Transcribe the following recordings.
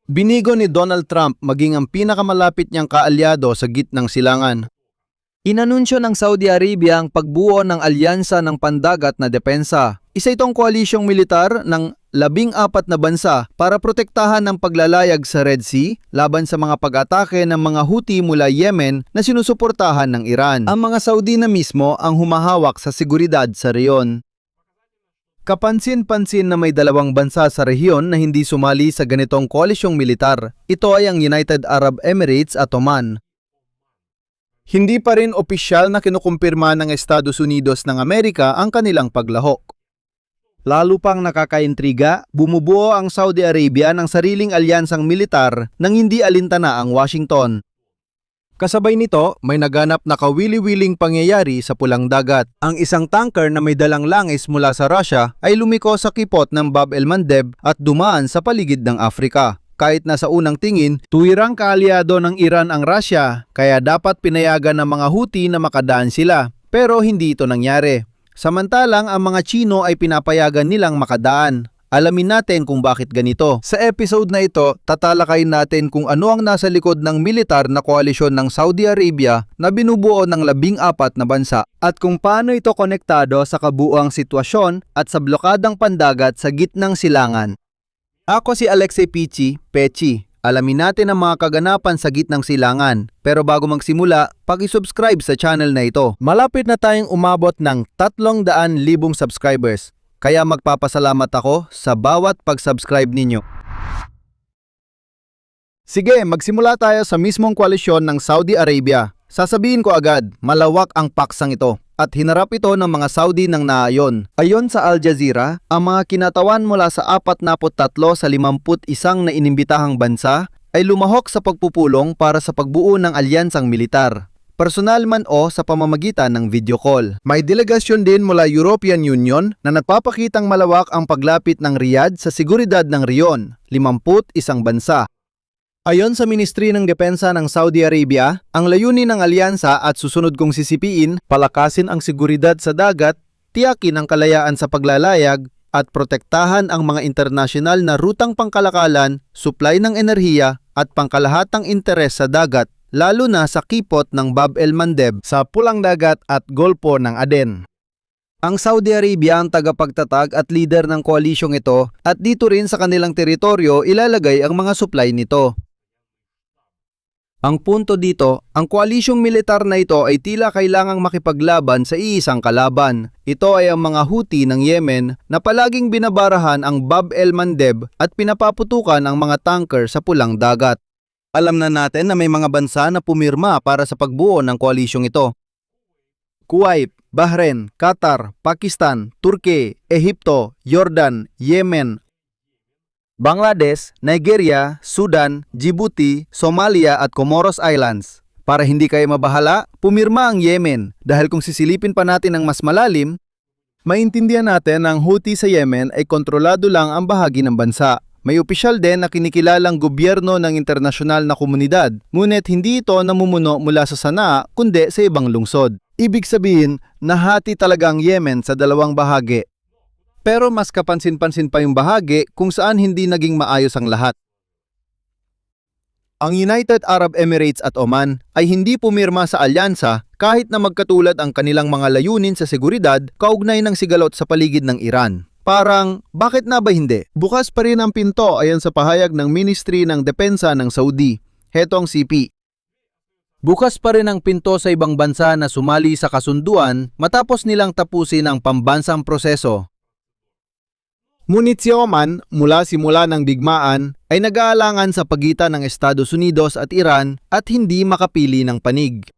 Binigo ni Donald Trump maging ang pinakamalapit niyang kaalyado sa gitnang silangan. Inanunsyo ng Saudi Arabia ang pagbuo ng alyansa ng pandagat na depensa. Isa itong koalisyong militar ng 14 na bansa para protektahan ng paglalayag sa Red Sea laban sa mga pag-atake ng mga Houthi mula Yemen na sinusuportahan ng Iran. Ang mga Saudi na mismo ang humahawak sa seguridad sa reyon. Kapansin-pansin na may dalawang bansa sa rehiyon na hindi sumali sa ganitong koalisyong militar. Ito ay ang United Arab Emirates at Oman. Hindi pa rin opisyal na kinukumpirma ng Estados Unidos ng Amerika ang kanilang paglahok. Lalo pang nakakaintriga, bumubuo ang Saudi Arabia ng sariling alyansang militar nang hindi alintana ang Washington. Kasabay nito, may naganap na kawili-wiling pangyayari sa Pulang Dagat. Ang isang tanker na may dalang langis mula sa Russia ay lumiko sa kipot ng Bab el-Mandeb at dumaan sa paligid ng Afrika. Kahit na sa unang tingin, tuwirang kaalyado ng Iran ang Russia, kaya dapat pinayagan ng mga Houthi na makadaan sila. Pero hindi ito nangyari. Samantalang ang mga Chino ay pinapayagan nilang makadaan. Alamin natin kung bakit ganito. Sa episode na ito, tatalakayin natin kung ano ang nasa likod ng militar na koalisyon ng Saudi Arabia na binubuo ng 14 na bansa at kung paano ito konektado sa kabuuang sitwasyon at sa blokadang pandagat sa gitnang silangan. Ako si Alexei Pechi. Alamin natin ang mga kaganapan sa gitnang silangan. Pero bago magsimula, paki-subscribe sa channel na ito. Malapit na tayong umabot ng 300,000 subscribers. Kaya magpapasalamat ako sa bawat pag-subscribe ninyo. Sige, magsimula tayo sa mismong koalisyon ng Saudi Arabia. Sasabihin ko agad, malawak ang paksang ito at hinarap ito ng mga Saudi ng naayon. Ayon sa Al Jazeera, ang mga kinatawan mula sa 43 sa 51 na inimbitahang bansa ay lumahok sa pagpupulong para sa pagbuo ng alyansang militar. Personal man o sa pamamagitan ng video call. May delegasyon din mula European Union na nagpapakitang malawak ang paglapit ng Riyadh sa seguridad ng reyon, 51 bansa. Ayon sa Ministry ng Depensa ng Saudi Arabia, ang layunin ng alyansa at susunod kong sisipiin, palakasin ang seguridad sa dagat, tiyakin ang kalayaan sa paglalayag, at protektahan ang mga internasyonal na rutang pangkalakalan, supply ng enerhiya at pangkalahatang interes sa dagat, lalo na sa kipot ng Bab el-Mandeb sa Pulang Dagat at Golpo ng Aden. Ang Saudi Arabia ang tagapagtatag at leader ng koalisyong ito at dito rin sa kanilang teritoryo ilalagay ang mga supply nito. Ang punto dito, ang koalisyong militar na ito ay tila kailangang makipaglaban sa iisang kalaban. Ito ay ang mga Houthi ng Yemen na palaging binabarahan ang Bab el-Mandeb at pinapaputukan ang mga tanker sa Pulang Dagat. Alam na natin na may mga bansa na pumirma para sa pagbuo ng koalisyong ito. Kuwait, Bahrain, Qatar, Pakistan, Turkey, Ehipto, Jordan, Yemen, Bangladesh, Nigeria, Sudan, Djibouti, Somalia at Comoros Islands. Para hindi kayo mabahala, pumirma ang Yemen dahil kung sisilipin pa natin ang mas malalim, maintindihan natin na ang Houthi sa Yemen ay kontrolado lang ang bahagi ng bansa. May opisyal din na kinikilalang gobyerno ng internasyonal na komunidad, ngunit hindi ito namumuno mula sa Sanaa kundi sa ibang lungsod. Ibig sabihin, nahati talaga ang Yemen sa dalawang bahagi. Pero mas kapansin-pansin pa yung bahagi kung saan hindi naging maayos ang lahat. Ang United Arab Emirates at Oman ay hindi pumirma sa alyansa kahit na magkatulad ang kanilang mga layunin sa seguridad kaugnay ng sigalot sa paligid ng Iran. Parang, bakit na ba hindi? Bukas pa rin ang pinto ayon sa pahayag ng Ministry ng Depensa ng Saudi. Heto ang CP. Bukas pa rin ang pinto sa ibang bansa na sumali sa kasunduan matapos nilang tapusin ang pambansang proseso. Ngunit si Oman, mula simula ng digmaan, ay nag-aalangan sa pagitan ng Estados Unidos at Iran at hindi makapili ng panig.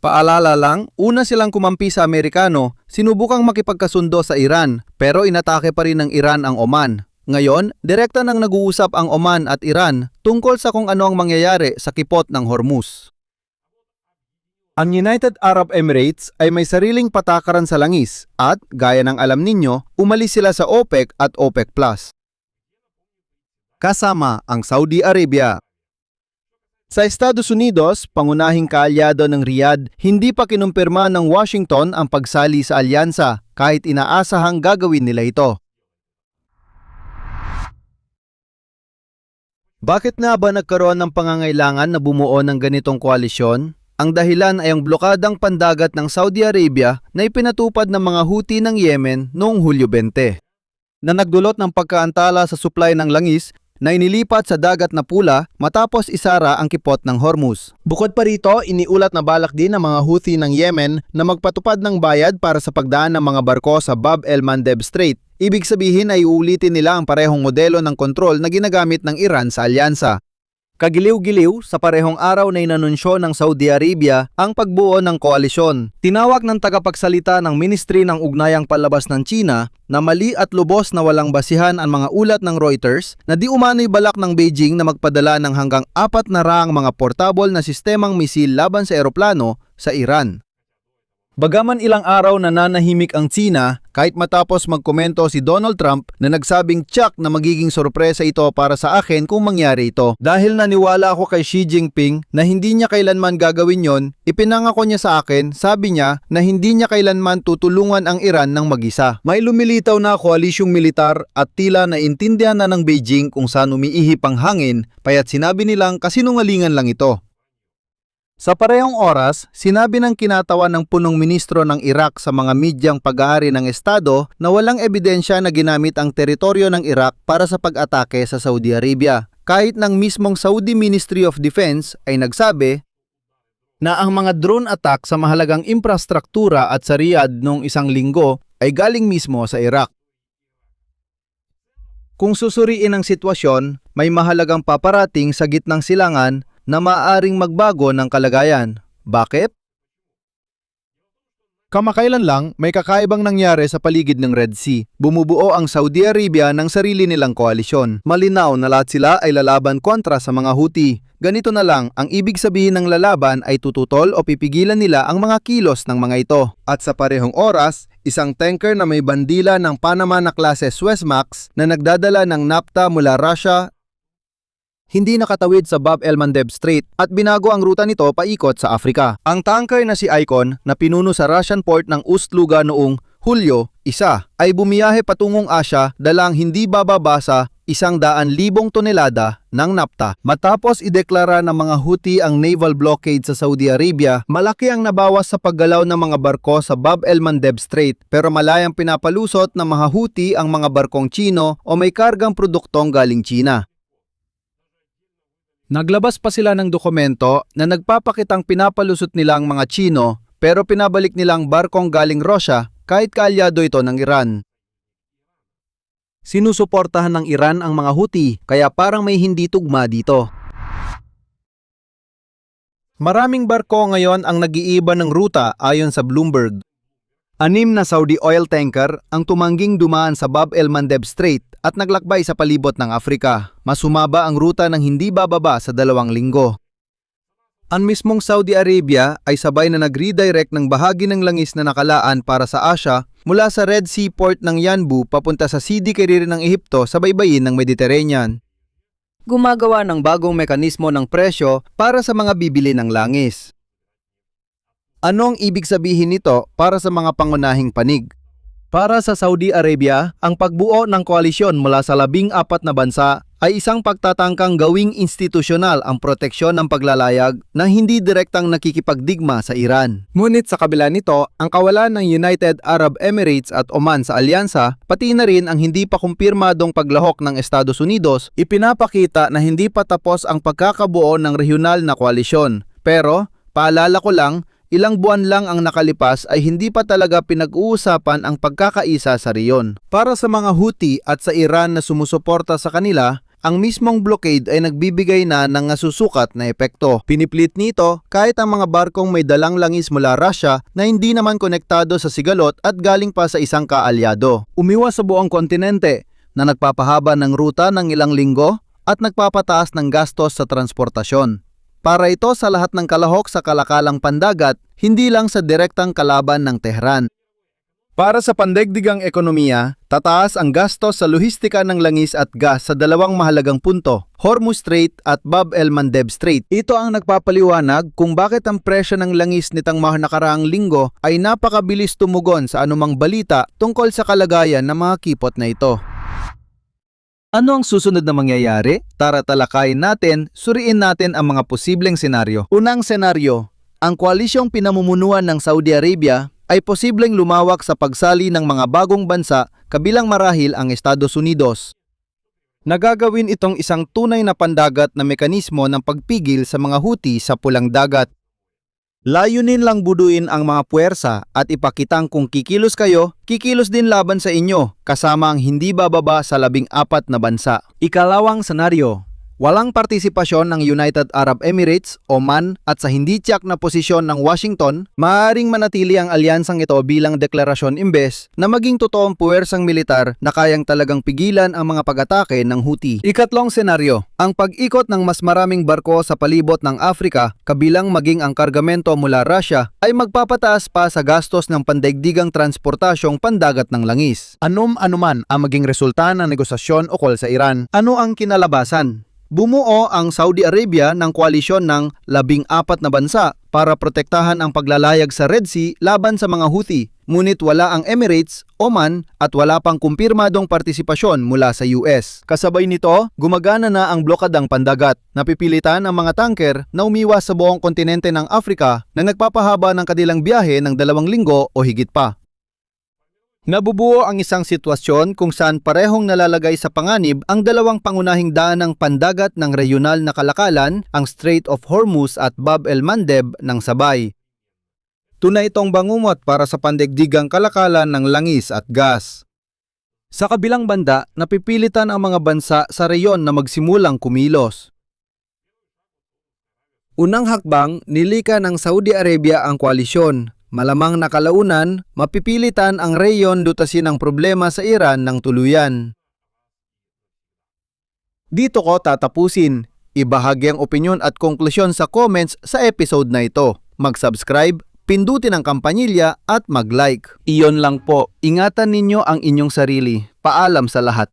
Paalala lang, una silang kumampi sa Amerikano, sinubukang makipagkasundo sa Iran, pero inatake pa rin ng Iran ang Oman. Ngayon, direkta nang nag-uusap ang Oman at Iran tungkol sa kung ano ang mangyayari sa kipot ng Hormuz. Ang United Arab Emirates ay may sariling patakaran sa langis at, gaya ng alam ninyo, umalis sila sa OPEC at OPEC+. Kasama ang Saudi Arabia. Sa Estados Unidos, pangunahing kaalyado ng Riyadh, hindi pa kinumpirma ng Washington ang pagsali sa alyansa kahit inaasahang gagawin nila ito. Bakit nga ba nagkaroon ng pangangailangan na bumuo ng ganitong koalisyon? Ang dahilan ay ang blokadang pandagat ng Saudi Arabia na ipinatupad ng mga Houthi ng Yemen noong Hulyo 20, na nagdulot ng pagkaantala sa supply ng langis na inilipat sa dagat na pula matapos isara ang kipot ng Hormuz. Bukod pa rito, iniulat na balak din ng mga Houthi ng Yemen na magpatupad ng bayad para sa pagdaan ng mga barko sa Bab el-Mandeb Strait. Ibig sabihin ay uulitin nila ang parehong modelo ng kontrol na ginagamit ng Iran sa alyansa. Kagiliw-giliw, sa parehong araw na inanunsyo ng Saudi Arabia ang pagbuo ng koalisyon. Tinawag ng tagapagsalita ng Ministry ng Ugnayang Palabas ng China na mali at lubos na walang basihan ang mga ulat ng Reuters na di umano'y balak ng Beijing na magpadala ng hanggang 4 na raang mga portable na sistemang misil laban sa eroplano sa Iran. Bagaman ilang araw na nanahimik ang China, kahit matapos magkomento si Donald Trump na nagsabing tiyak na magiging sorpresa ito para sa akin kung mangyari ito. Dahil naniwala ako kay Xi Jinping na hindi niya kailanman gagawin yon, ipinangako niya sa akin, sabi niya na hindi niya kailanman tutulungan ang Iran ng mag-isa. May lumilitaw na koalisyong militar at tila naintindihan na ng Beijing kung saan umiihip ang hangin, paya't sinabi nilang kasinungalingan lang ito. Sa parehong oras, sinabi ng kinatawan ng punong ministro ng Iraq sa mga medyang pag-aari ng Estado na walang ebidensya na ginamit ang teritoryo ng Iraq para sa pag-atake sa Saudi Arabia. Kahit ng mismong Saudi Ministry of Defense ay nagsabi na ang mga drone attack sa mahalagang infrastruktura at sa Riyadh noong 1 linggo ay galing mismo sa Iraq. Kung susuriin ang sitwasyon, may mahalagang paparating sa gitnang silangan na maaaring magbago ng kalagayan. Bakit? Kamakailan lang, may kakaibang nangyari sa paligid ng Red Sea. Bumubuo ang Saudi Arabia ng sarili nilang koalisyon. Malinaw na lahat sila ay lalaban kontra sa mga Houthi. Ganito na lang, ang ibig sabihin ng lalaban ay tututol o pipigilan nila ang mga kilos ng mga ito. At sa parehong oras, isang tanker na may bandila ng Panama na klase Suezmax na nagdadala ng naphtha mula Russia hindi nakatawid sa Bab el-Mandeb Strait at binago ang ruta nito paikot sa Afrika. Ang tanker na si Icon na pinuno sa Russian port ng Ust-Luga noong Hulyo 1 ay bumiyahe patungong Asya dalang hindi bababa sa 100,000 tonelada ng naphtha. Matapos ideklara ng mga Houthi ang naval blockade sa Saudi Arabia, malaki ang nabawas sa paggalaw ng mga barko sa Bab el-Mandeb Strait pero malayang pinapalusot ng mga Houthi ang mga barkong Chino o may kargang produktong galing China. Naglabas pa sila ng dokumento na nagpapakitang pinapalusot nila ang mga Chino pero pinabalik nilang barkong galing Russia kahit kaalyado ito ng Iran. Sinusuportahan ng Iran ang mga Houthi kaya parang may hindi tugma dito. Maraming barko ngayon ang nag-iiba ng ruta ayon sa Bloomberg. 6 na Saudi oil tanker ang tumangging dumaan sa Bab el-Mandeb Strait at naglakbay sa palibot ng Afrika. Mas humaba ang ruta ng hindi bababa sa 2 linggo. Ang mismong Saudi Arabia ay sabay na nag-redirect ng bahagi ng langis na nakalaan para sa Asya mula sa Red Sea port ng Yanbu papunta sa Sidi Kerir ng Ehipto sa baybayin ng Mediterranean. Gumagawa ng bagong mekanismo ng presyo para sa mga bibili ng langis. Anong ibig sabihin nito para sa mga pangunahing panig? Para sa Saudi Arabia, ang pagbuo ng koalisyon mula sa 14 na bansa ay isang pagtatangkang gawing institusyonal ang proteksyon ng paglalayag na hindi direktang nakikipagdigma sa Iran. Ngunit sa kabila nito, ang kawalan ng United Arab Emirates at Oman sa alyansa, pati na rin ang hindi pa kumpirmadong paglahok ng Estados Unidos, ipinapakita na hindi pa tapos ang pagkakabuo ng regional na koalisyon. Pero, paalala ko lang, ilang buwan lang ang nakalipas ay hindi pa talaga pinag-uusapan ang pagkakaisa sa riyon. Para sa mga Houthi at sa Iran na sumusuporta sa kanila, ang mismong blockade ay nagbibigay na ng nasusukat na epekto. Piniplit nito kahit ang mga barkong may dalang langis mula Russia na hindi naman konektado sa sigalot at galing pa sa isang kaalyado. Umiwas sa buong kontinente na nagpapahaba ng ruta ng ilang linggo at nagpapataas ng gastos sa transportasyon. Para ito sa lahat ng kalahok sa kalakalang pandagat, hindi lang sa direktang kalaban ng Tehran. Para sa pandaigdigang ekonomiya, tataas ang gastos sa lohistika ng langis at gas sa 2 mahalagang punto, Hormuz Strait at Bab el-Mandeb Strait. Ito ang nagpapaliwanag kung bakit ang presyo ng langis nitong mga nakaraang linggo ay napakabilis tumugon sa anumang balita tungkol sa kalagayan ng mga kipot na ito. Ano ang susunod na mangyayari? Tara talakayin natin, suriin natin ang mga posibleng senaryo. Unang senaryo, ang koalisyong pinamumunuan ng Saudi Arabia ay posibleng lumawak sa pagsali ng mga bagong bansa kabilang marahil ang Estados Unidos. Nagagawin itong isang tunay na pandagat na mekanismo ng pagpigil sa mga Houthi sa pulang dagat. Layunin lang buduin ang mga puwersa at ipakitang kung kikilos kayo, kikilos din laban sa inyo, kasama ang hindi bababa sa 14 na bansa. Ikalawang senaryo, walang partisipasyon ng United Arab Emirates, Oman at sa hindi tiyak na posisyon ng Washington, maaaring manatili ang alyansang ito bilang deklarasyon imbes na maging totoong puwersang militar na kayang talagang pigilan ang mga pag-atake ng Houthi. Ikatlong senaryo, ang pag-ikot ng mas maraming barko sa palibot ng Afrika, kabilang maging ang kargamento mula Russia, ay magpapataas pa sa gastos ng pandaigdigang transportasyong pandagat ng langis. Anuman ang maging resulta ng negosasyon ukol sa Iran, ano ang kinalabasan? Bumuo ang Saudi Arabia ng koalisyon ng 14 na bansa para protektahan ang paglalayag sa Red Sea laban sa mga Houthi. Ngunit wala ang Emirates, Oman at wala pang kumpirmadong partisipasyon mula sa US. Kasabay nito, gumagana na ang blokadang pandagat. Napipilitan ang mga tanker na umiwas sa buong kontinente ng Afrika na nagpapahaba ng kanilang biyahe ng 2 linggo o higit pa. Nabubuo ang isang sitwasyon kung saan parehong nalalagay sa panganib ang dalawang pangunahing daanang pandagat ng regional na kalakalan, ang Strait of Hormuz at Bab el-Mandeb ng sabay. Tunay itong bangumot para sa pandaigdigang kalakalan ng langis at gas. Sa kabilang banda, napipilitan ang mga bansa sa reyon na magsimulang kumilos. Unang hakbang, nilika ng Saudi Arabia ang koalisyon. Malamang nakalaunan, mapipilitan ang reyon dutasin ang problema sa Iran ng tuluyan. Dito ko tatapusin. Ibahagi ang opinyon at konklusyon sa comments sa episode na ito. Mag-subscribe, pindutin ang kampanilya at mag-like. Iyon lang po. Ingatan ninyo ang inyong sarili. Paalam sa lahat.